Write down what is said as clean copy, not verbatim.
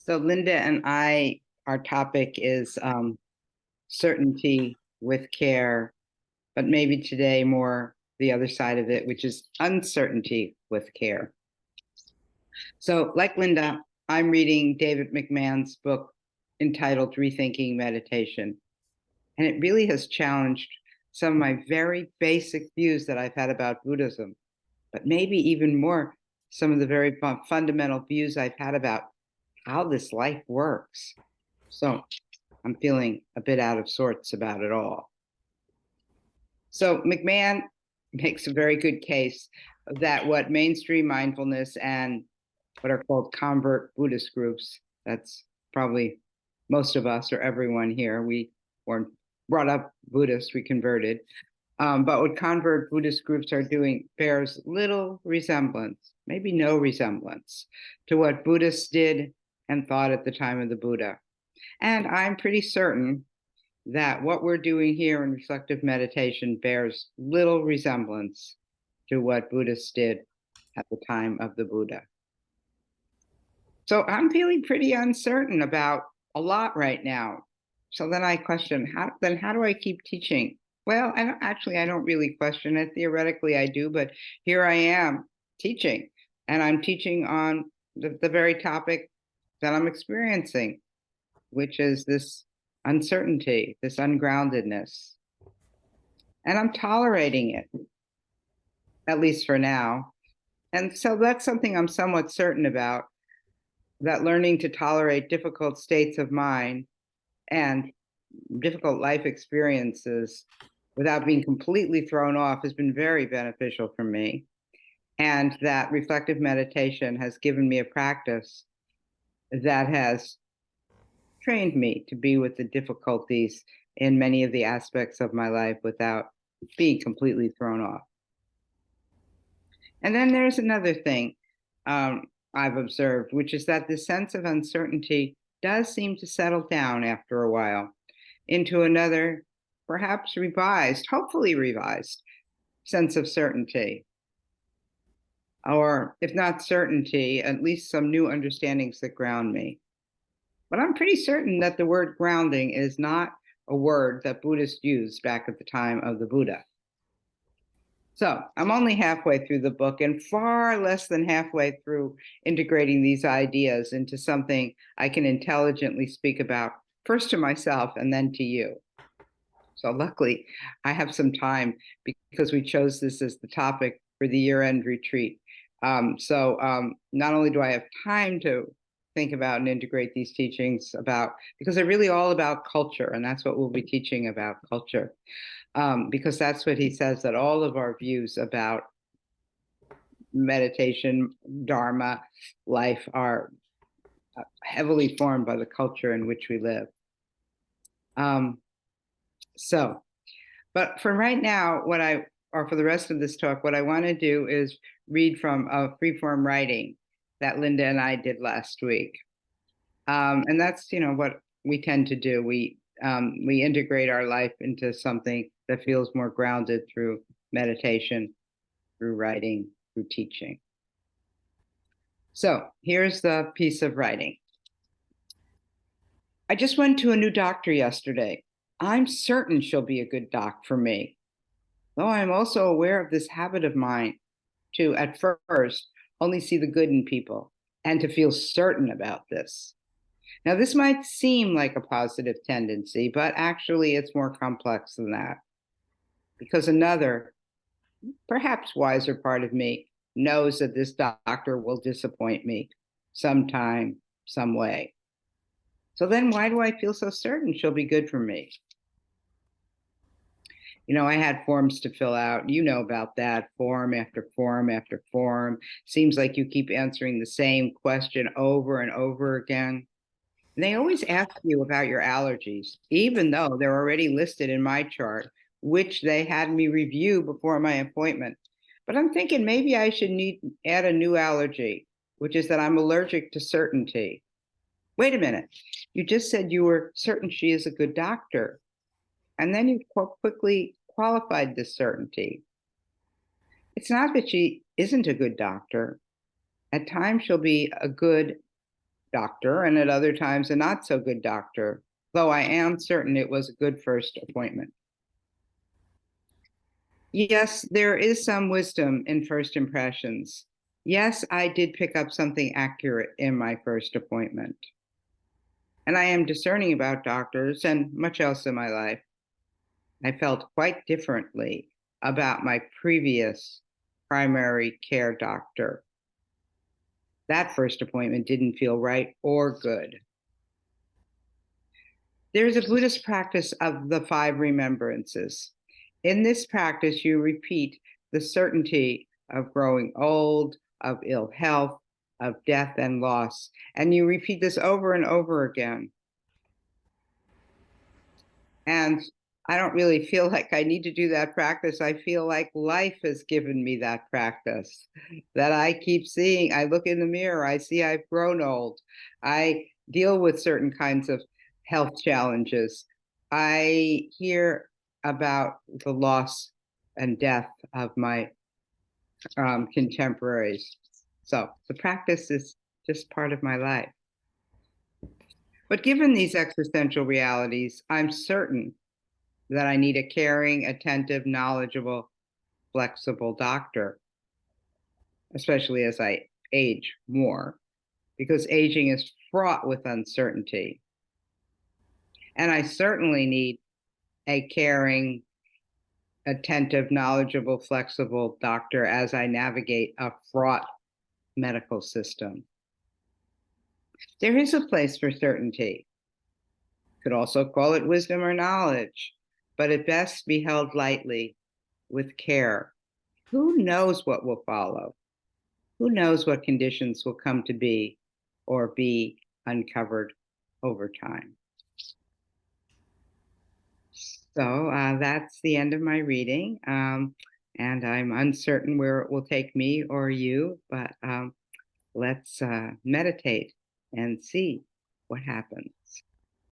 So Linda and I, our topic is certainty with care, but maybe today more the other side of it, which is uncertainty with care. So like Linda, I'm reading David McMahon's book entitled Rethinking Meditation. And it really has challenged some of my very basic views that I've had about Buddhism, but maybe even more, some of the very fundamental views I've had about how this life works. So I'm feeling a bit out of sorts about it all. So McMahon makes a very good case that what mainstream mindfulness and what are called convert Buddhist groups, that's probably most of us or everyone here, we weren't brought up Buddhist, we converted. But what convert Buddhist groups are doing bears little resemblance, maybe no resemblance, to what Buddhists did and thought at the time of the Buddha. And I'm pretty certain that what we're doing here in reflective meditation bears little resemblance to what Buddhists did at the time of the Buddha. So I'm feeling pretty uncertain about a lot right now. So then I question, how do I keep teaching? Well, I don't really question it. Theoretically, I do, but here I am teaching, and I'm teaching on the very topic that I'm experiencing, which is this uncertainty, this ungroundedness. And I'm tolerating it, at least for now. And so that's something I'm somewhat certain about, that learning to tolerate difficult states of mind and difficult life experiences without being completely thrown off has been very beneficial for me. And that reflective meditation has given me a practice that has trained me to be with the difficulties in many of the aspects of my life without being completely thrown off. And then there's another thing I've observed, which is that the sense of uncertainty does seem to settle down after a while into another, perhaps revised, hopefully revised, sense of certainty. Or if not certainty, at least some new understandings that ground me. But I'm pretty certain that the word grounding is not a word that Buddhists used back at the time of the Buddha. So I'm only halfway through the book and far less than halfway through integrating these ideas into something I can intelligently speak about, first to myself and then to you. So luckily, I have some time because we chose this as the topic for the year-end retreat. Not only do I have time to think about and integrate these teachings because they're really all about culture, and that's what we'll be teaching about, culture. Because that's what he says, that all of our views about meditation, Dharma, life are heavily formed by the culture in which we live. But for right now, for the rest of this talk, what I want to do is read from a freeform writing that Linda and I did last week. And that's, what we tend to do. We integrate our life into something that feels more grounded through meditation, through writing, through teaching. So here's the piece of writing. I just went to a new doctor yesterday. I'm certain she'll be a good doc for me, though I'm also aware of this habit of mine to, at first, only see the good in people and to feel certain about this. Now, this might seem like a positive tendency, but actually it's more complex than that, because another, perhaps wiser part of me knows that this doctor will disappoint me sometime, some way. So then why do I feel so certain she'll be good for me? I had forms to fill out. You know about that, form after form after form. Seems like you keep answering the same question over and over again. And they always ask you about your allergies, even though they're already listed in my chart, which they had me review before my appointment. But I'm thinking maybe I should add a new allergy, which is that I'm allergic to certainty. Wait a minute. You just said you were certain she is a good doctor. And then you quickly qualified this certainty. It's not that she isn't a good doctor. At times she'll be a good doctor, and at other times a not so good doctor, though I am certain it was a good first appointment. Yes, there is some wisdom in first impressions. Yes, I did pick up something accurate in my first appointment. And I am discerning about doctors and much else in my life. I felt quite differently about my previous primary care doctor. That first appointment didn't feel right or good. There's a Buddhist practice of the five remembrances. In this practice, you repeat the certainty of growing old, of ill health, of death and loss. And you repeat this over and over again. And I don't really feel like I need to do that practice. I feel like life has given me that practice that I keep seeing. I look in the mirror, I see I've grown old. I deal with certain kinds of health challenges. I hear about the loss and death of my contemporaries. So the practice is just part of my life. But given these existential realities, I'm certain that I need a caring, attentive, knowledgeable, flexible doctor, especially as I age more, because aging is fraught with uncertainty. And I certainly need a caring, attentive, knowledgeable, flexible doctor as I navigate a fraught medical system. There is a place for certainty. Could also call it wisdom or knowledge, but it best be held lightly with care. Who knows what will follow? Who knows what conditions will come to be or be uncovered over time? So that's the end of my reading. And I'm uncertain where it will take me or you, but let's meditate and see what happens.